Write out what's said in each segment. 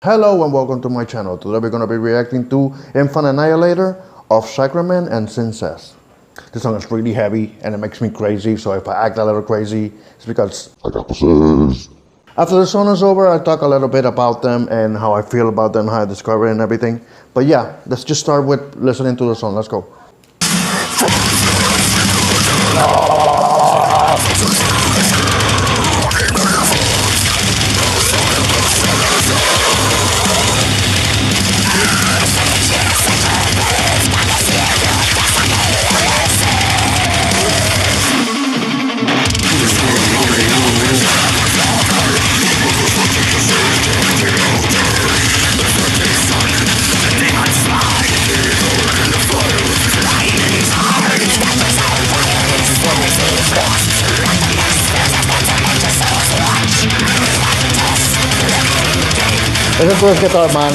Hello and welcome to my channel. Today we're going to be reacting to Annihilator of Sacrament and Sincest. This song is really heavy and it makes me crazy, so if I act a little crazy, it's because I got possessed. After the song is over, I talk a little bit about them and how I feel about them, how I discover it and everything. But yeah, let's just start with listening to the song. Let's go. Ese es el guitar, man.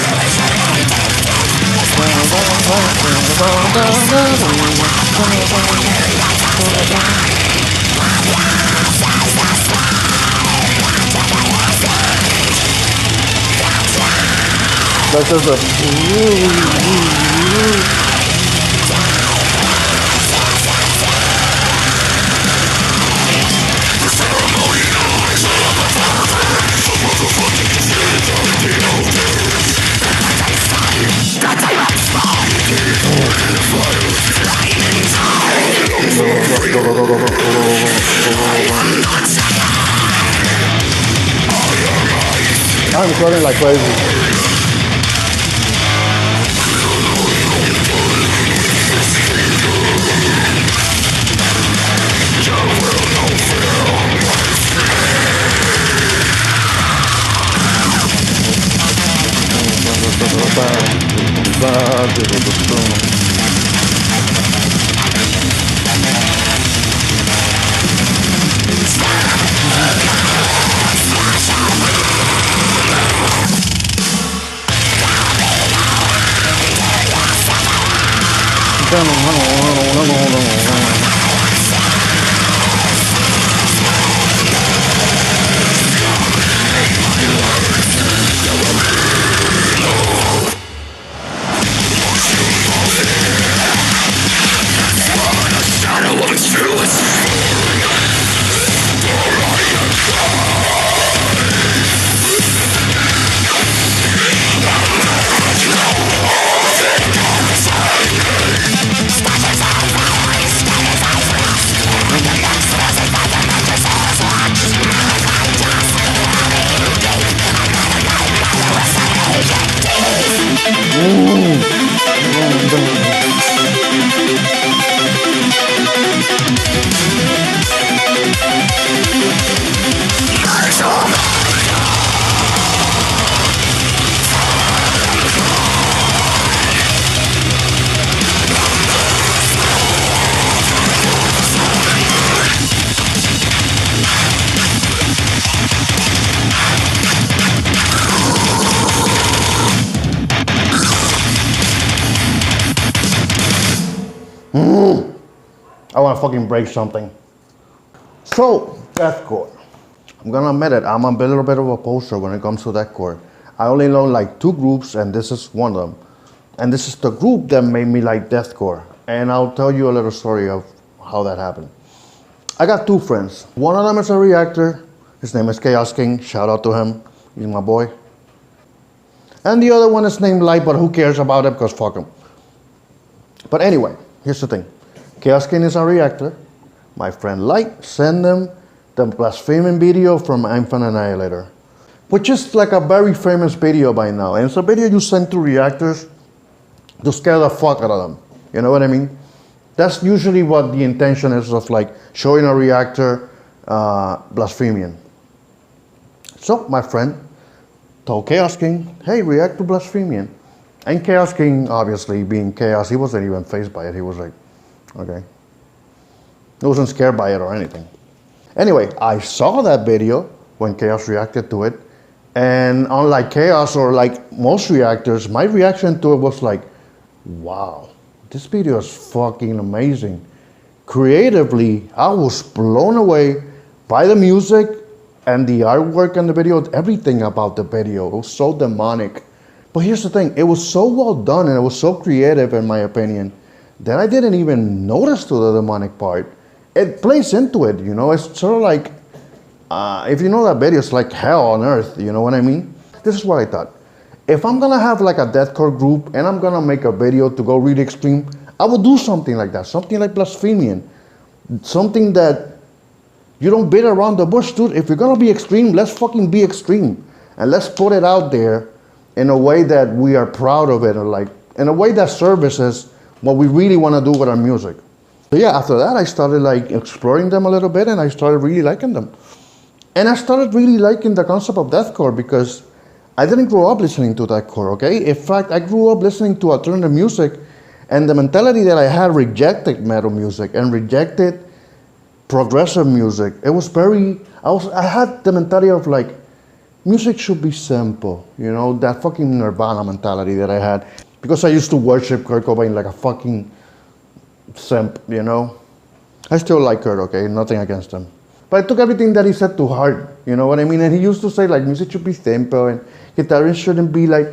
This is a I'm recording like crazy. I want to fucking break something. So, deathcore. I'm gonna admit it, I'm a little bit of a poser when it comes to deathcore. I only know like two groups and this is one of them. And this is the group that made me like deathcore. And I'll tell you a little story of how that happened. I got two friends. One of them is a reactor. His name is Chaos King. Shout out to him. He's my boy. And the other one is named Light, but who cares about it because fuck him. But anyway, here's the thing. Chaos King is a reactor. My friend Light sent them the blaspheming video from Annihilator, which is like a very famous video by now. And it's a video you send to reactors to scare the fuck out of them. You know what I mean? That's usually what the intention is of like showing a reactor blaspheming. So my friend told Chaos King, hey, react to blaspheming. And Chaos King, obviously being Chaos, he wasn't even fazed by it. He was like, okay. He wasn't scared by it or anything. Anyway, I saw that video when Chaos reacted to it. And unlike Chaos or like most reactors, my reaction to it was like, wow, this video is fucking amazing. Creatively, I was blown away by the music, And the artwork and the video, everything about the video, it was so demonic. But here's the thing, it was so well done and it was so creative in my opinion that I didn't even notice to the demonic part. It plays into it, you know, it's sort of like, if you know that video, it's like hell on earth, you know what I mean? This is what I thought. If I'm gonna have like a deathcore group and I'm gonna make a video to go really extreme, I would do something like that, something like Blasphemian. Something that you don't beat around the bush, dude. If you're gonna be extreme, let's fucking be extreme. And let's put it out there in a way that we are proud of it, or like in a way that services what we really wanna do with our music. So yeah, after that I started like exploring them a little bit and I started really liking them. And I started really liking the concept of deathcore because I didn't grow up listening to deathcore, okay? In fact, I grew up listening to alternative music, and the mentality that I had rejected metal music and rejected progressive music. It was very, I had the mentality of like, music should be simple, you know, that fucking Nirvana mentality that I had. Because I used to worship Kurt Cobain like a fucking simp, you know? I still like Kurt, okay? Nothing against him. But I took everything that he said to heart, you know what I mean? And he used to say like music should be simple and guitarists shouldn't be like,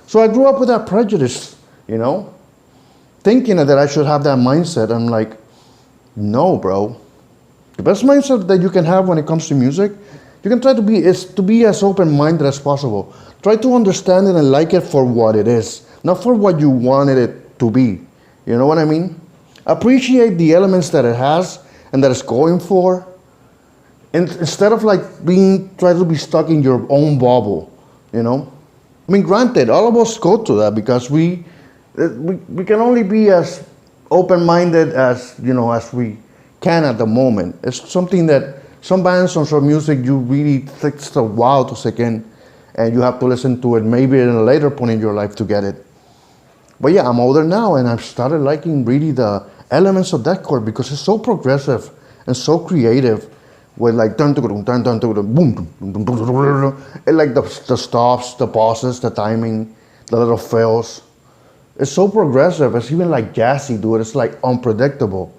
so I grew up with that prejudice, you know? Thinking that I should have that mindset. I'm like, no, bro. The best mindset that you can have when it comes to music, you can try to be, is to be as open-minded as possible. Try to understand it and like it for what it is, not for what you wanted it to be. You know what I mean? Appreciate the elements that it has and that it's going for, and instead of like try to be stuck in your own bubble, you know? I mean, granted, all of us go through that because we can only be as open-minded as, you know, as we can at the moment. It's something that some bands or some music you really takes a while to sink in, and you have to listen to it maybe in a later point in your life to get it. But yeah, I'm older now and I've started liking really the elements of deathcore because it's so progressive and so creative with like boom, and like the stops, the pauses, the timing, the little fills. It's so progressive. It's even like jazzy, dude. It's like unpredictable.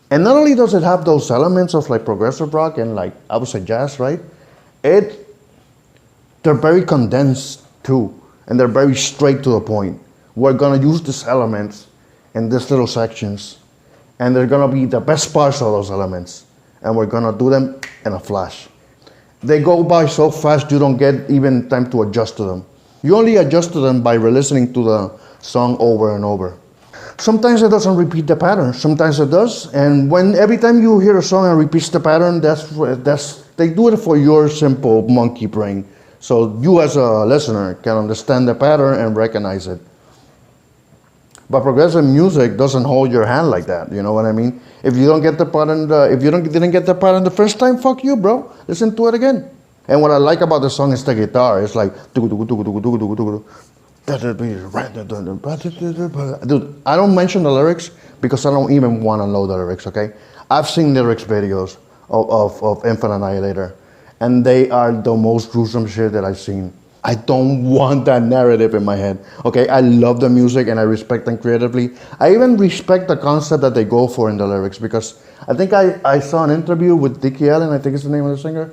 And not only does it have those elements of like progressive rock and like I would say jazz, right? They're very condensed too, and they're very straight to the point. We're gonna use these elements in these little sections, and they're gonna be the best parts of those elements, and we're gonna do them in a flash. They go by so fast you don't get even time to adjust to them. You only adjust to them by re-listening to the song over and over. Sometimes it doesn't repeat the pattern, sometimes it does, and every time you hear a song and repeats the pattern, they do it for your simple monkey brain, so you as a listener can understand the pattern and recognize it. But progressive music doesn't hold your hand like that, you know what I mean? If you don't get the pattern, didn't get the pattern the first time, fuck you, bro. Listen to it again. And what I like about the song is the guitar. It's like, dude, I don't mention the lyrics because I don't even want to know the lyrics, okay? I've seen lyrics videos of Infinite Annihilator, and they are the most gruesome shit that I've seen. I don't want that narrative in my head, okay? I love the music and I respect them creatively. I even respect the concept that they go for in the lyrics because I think I saw an interview with Dickie Allen, I think is the name of the singer,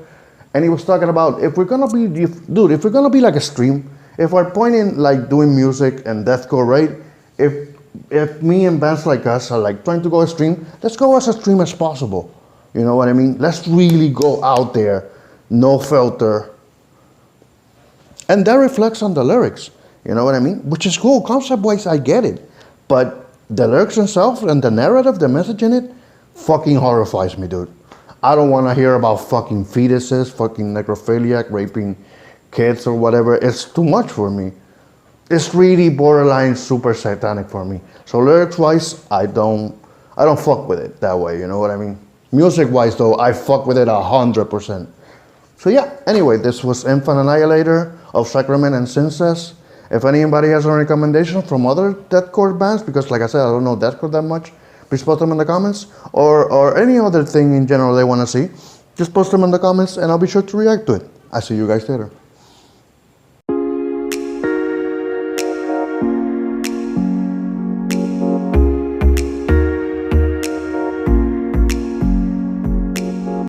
and he was talking about if we're gonna be like extreme, if we're pointing like doing music and deathcore, right? If me and bands like us are like trying to go extreme, let's go as extreme as possible. You know what I mean? Let's really go out there, no filter. And that reflects on the lyrics, you know what I mean? Which is cool, concept-wise I get it. But the lyrics themselves and the narrative, the message in it, fucking horrifies me, dude. I don't wanna hear about fucking fetuses, fucking necrophiliac, raping kids or whatever. It's too much for me. It's really borderline super satanic for me. So lyrics-wise, I don't fuck with it that way, you know what I mean? Music-wise though, I fuck with it 100%. So yeah, anyway, this was Infinite Annihilator of Sacrament and Sincest. If anybody has any recommendations from other deathcore bands, because like I said, I don't know deathcore that much, please post them in the comments, or any other thing in general they want to see, just post them in the comments and I'll be sure to react to it. I'll see you guys later.